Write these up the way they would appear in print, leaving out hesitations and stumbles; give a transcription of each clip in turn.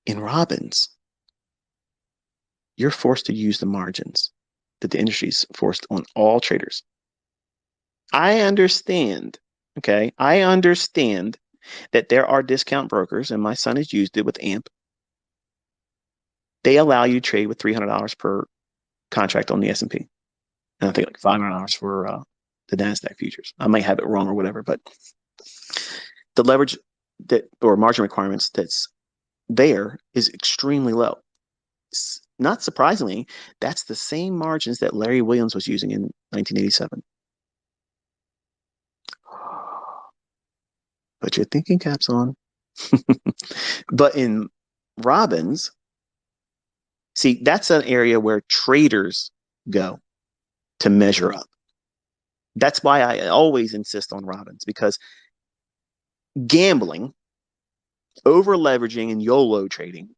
In Robbins, you're forced to use the margins that the industry's forced on all traders. I understand, okay? I understand that there are discount brokers, and my son has used it with AMP. They allow you to trade with $300 per contract on the S&P. And I think like $500 for the NASDAQ futures. I might have it wrong or whatever, but the leverage that or margin requirements that's there is extremely low. Not surprisingly, that's the same margins that Larry Williams was using in 1987. Put your thinking caps on. But in Robbins, see, that's an area where traders go to measure up. That's why I always insist on Robbins, because gambling, over leveraging, and YOLO trading,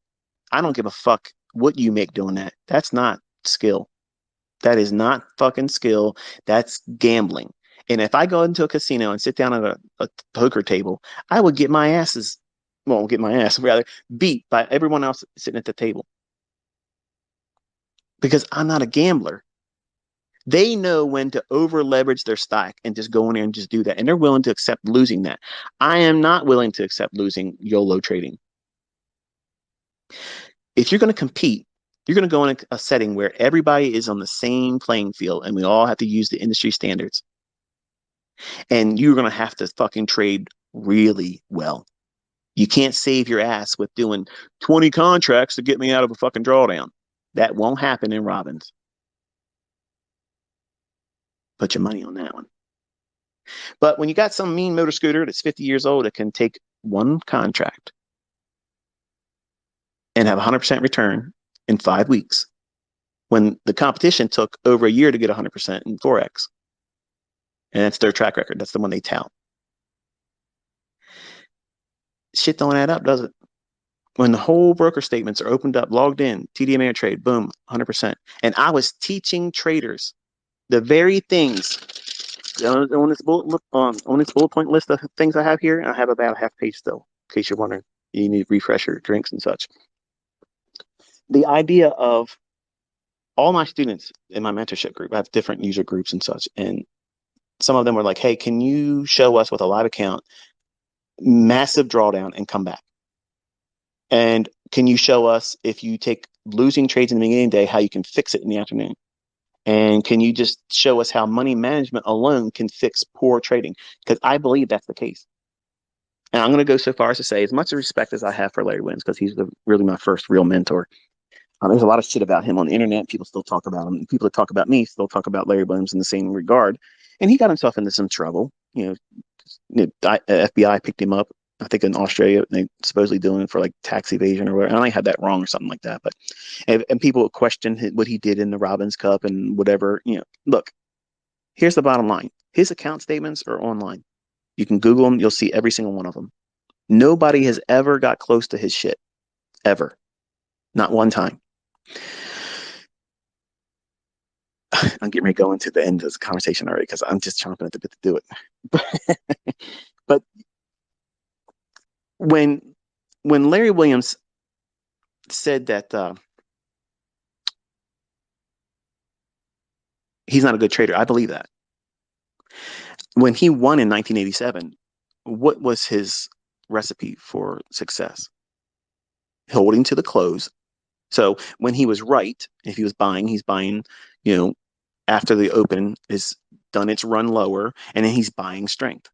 I don't give a fuck what you make doing that. That's not skill. That is not fucking skill. That's gambling. And if I go into a casino and sit down at a poker table, I would get my asses, well, get my ass rather beat by everyone else sitting at the table because I'm not a gambler. They know when to over leverage their stock and just go in there and just do that. And they're willing to accept losing that. I am not willing to accept losing YOLO trading. If you're going to compete, you're going to go in a setting where everybody is on the same playing field and we all have to use the industry standards. And you're going to have to fucking trade really well. You can't save your ass with doing 20 contracts to get me out of a fucking drawdown. That won't happen in Robbins. Put your money on that one. But when you got some mean motor scooter that's 50 years old that can take one contract and have 100% return in 5 weeks, when the competition took over a year to get 100% in Forex, and that's their track record. That's the one they tout. Shit don't add up, does it? When the whole broker statements are opened up, logged in, TD Ameritrade, boom, 100%. And I was teaching traders the very things on this bullet point list of things I have here. I have about a half page still, in case you're wondering. You need refresher drinks and such. The idea of all my students in my mentorship group, I have different user groups and such, and some of them were like, hey, can you show us with a live account, massive drawdown and come back? And can you show us if you take losing trades in the beginning of the day, how you can fix it in the afternoon? And can you just show us how money management alone can fix poor trading? Because I believe that's the case. And I'm going to go so far as to say, as much respect as I have for Larry Williams, because he's really my first real mentor. There's a lot of shit about him on the internet. People still talk about him. People that talk about me still talk about Larry Williams in the same regard. And he got himself into some trouble. FBI picked him up, I think in Australia, they supposedly doing it for like tax evasion or whatever. And I had that wrong or something like that. But and people questioned what he did in the Robbins Cup and whatever. Look, here's the bottom line. His account statements are online. You can Google them. You'll see every single one of them. Nobody has ever got close to his shit, ever. Not one time. I'm getting ready to go into the end of this conversation already because I'm just chomping at the bit to do it. But when Larry Williams said that he's not a good trader, I believe that. When he won in 1987, what was his recipe for success? Holding to the close. So when he was right, if he was buying, he's buying, after the open is done its run lower, and then he's buying strength.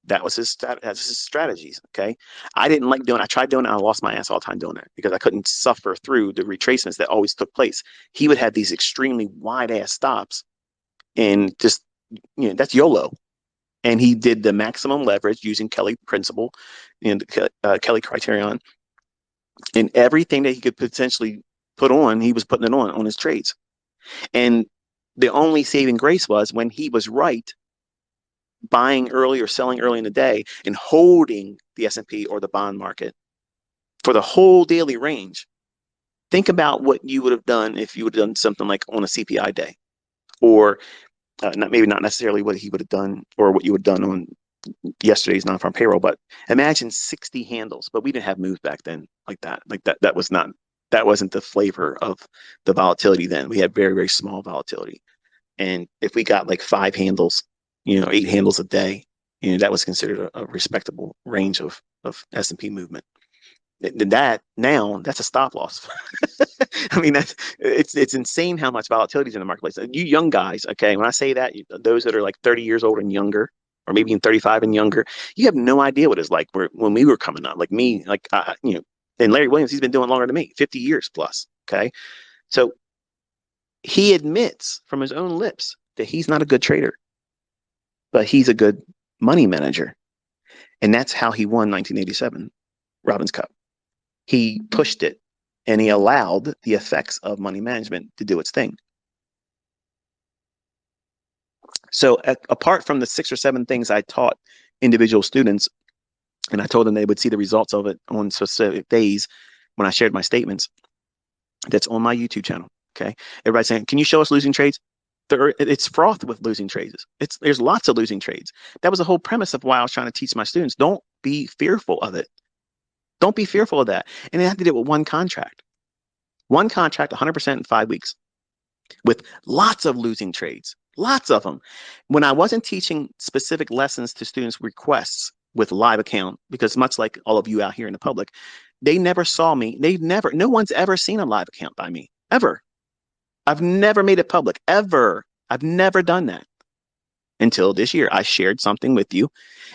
That's his strategies. Okay. I didn't like doing it. I tried doing it. I lost my ass all the time doing it because I couldn't suffer through the retracements that always took place. He would have these extremely wide ass stops and just, that's YOLO. And he did the maximum leverage using Kelly principle and Kelly criterion, and everything that he could potentially put on, he was putting it on his trades. And the only saving grace was when he was right, buying early or selling early in the day and holding the S&P or the bond market for the whole daily range. Think about what you would have done if you would have done something like on a CPI day, or maybe not necessarily what he would have done or what you would have done on yesterday's non-farm payroll, but imagine 60 handles. But we didn't have moves back then like that. That was not, that wasn't the flavor of the volatility then. We had very, very small volatility. And if we got like 5 handles, 8 handles a day, that was considered a respectable range of S&P movement. That now that's a stop loss. I mean, it's insane how much volatility is in the marketplace. You young guys, okay, when I say that, those that are like 30 years old and younger, or maybe even 35 and younger, you have no idea what it's like when we were coming up. Like me, and Larry Williams, he's been doing longer than me, 50 years plus. Okay, so he admits from his own lips that he's not a good trader, but he's a good money manager, and that's how he won 1987 Robbins Cup. He pushed it and he allowed the effects of money management to do its thing. So apart from the 6 or 7 things I taught individual students, and I told them they would see the results of it on specific days when I shared my statements, that's on my YouTube channel. Okay. Everybody's saying, can you show us losing trades? It's fraught with losing trades. There's lots of losing trades. That was the whole premise of why I was trying to teach my students. Don't be fearful of it. Don't be fearful of that. And they had to do it with one contract, 100% in 5 weeks, with lots of losing trades, lots of them. When I wasn't teaching specific lessons to students' requests with live account, because much like all of you out here in the public, they never saw me. No one's ever seen a live account by me, ever. I've never made it public, ever. I've never done that until this year. I shared something with you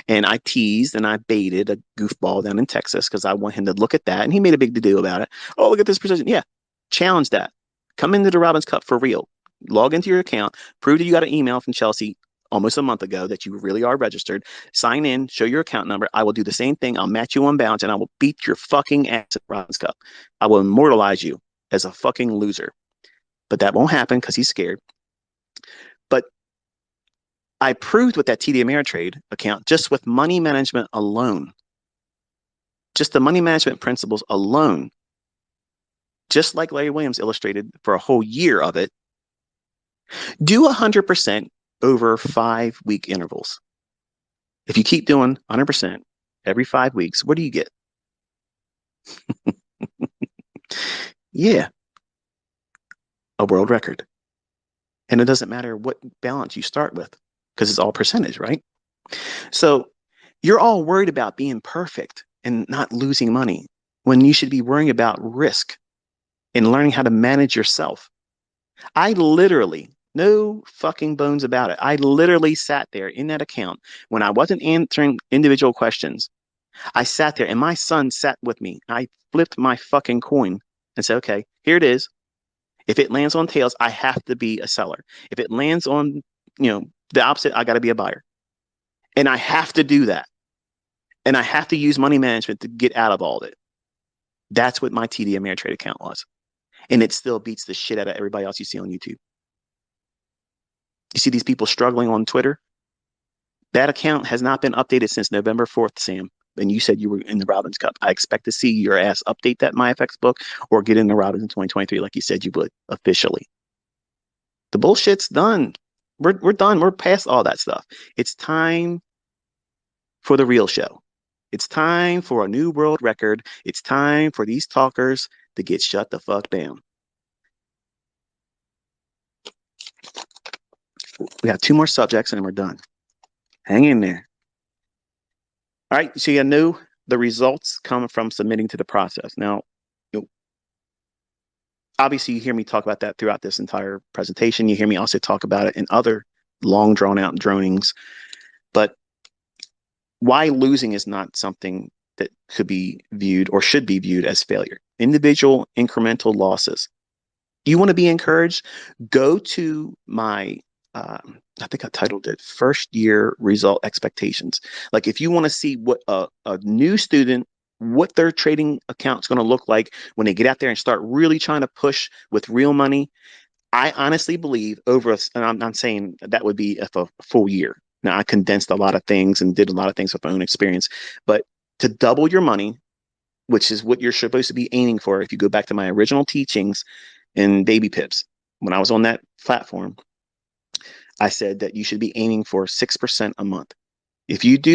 and I teased and I baited a goofball down in Texas because I want him to look at that. And he made a big to-do about it. Oh, look at this precision. Yeah, challenge that. Come into the Robbins Cup for real. Log into your account. Prove that you got an email from Chelsea almost a month ago that you really are registered. Sign in. Show your account number. I will do the same thing. I'll match you on balance and I will beat your fucking ass at Robbins Cup. I will immortalize you as a fucking loser. But that won't happen because he's scared. But I proved with that TD Ameritrade account, just with money management alone, just the money management principles alone, just like Larry Williams illustrated for a whole year of it, do 100% over 5-week intervals. If you keep doing 100% every 5 weeks, what do you get? Yeah, a world record. And it doesn't matter what balance you start with because it's all percentage, right? So you're all worried about being perfect and not losing money when you should be worrying about risk and learning how to manage yourself. I literally, no fucking bones about it, I literally sat there in that account when I wasn't answering individual questions. I sat there and my son sat with me. I flipped my fucking coin and said, okay, here it is. If it lands on tails, I have to be a seller. If it lands on, the opposite, I got to be a buyer. And I have to do that. And I have to use money management to get out of all of it. That's what my TD Ameritrade account was. And it still beats the shit out of everybody else you see on YouTube. You see these people struggling on Twitter? That account has not been updated since November 4th, Sam. And you said you were in the Robbins Cup. I expect to see your ass update that MyFX book or get in the Robbins in 2023 like you said you would officially. The bullshit's done. We're done. We're past all that stuff. It's time for the real show. It's time for a new world record. It's time for these talkers to get shut the fuck down. We have 2 more subjects and then we're done. Hang in there. All right, so you know the results come from submitting to the process. Now, obviously you hear me talk about that throughout this entire presentation. You hear me also talk about it in other long drawn out dronings. But why losing is not something that could be viewed or should be viewed as failure. Individual incremental losses. You want to be encouraged? Go to my I think I titled it First Year Result Expectations. Like if you want to see what a new student, what their trading account's going to look like when they get out there and start really trying to push with real money, I honestly believe and I'm not saying that would be a full year. Now I condensed a lot of things and did a lot of things with my own experience, but to double your money, which is what you're supposed to be aiming for. If you go back to my original teachings in Baby Pips, when I was on that platform, I said that you should be aiming for 6% a month. If you do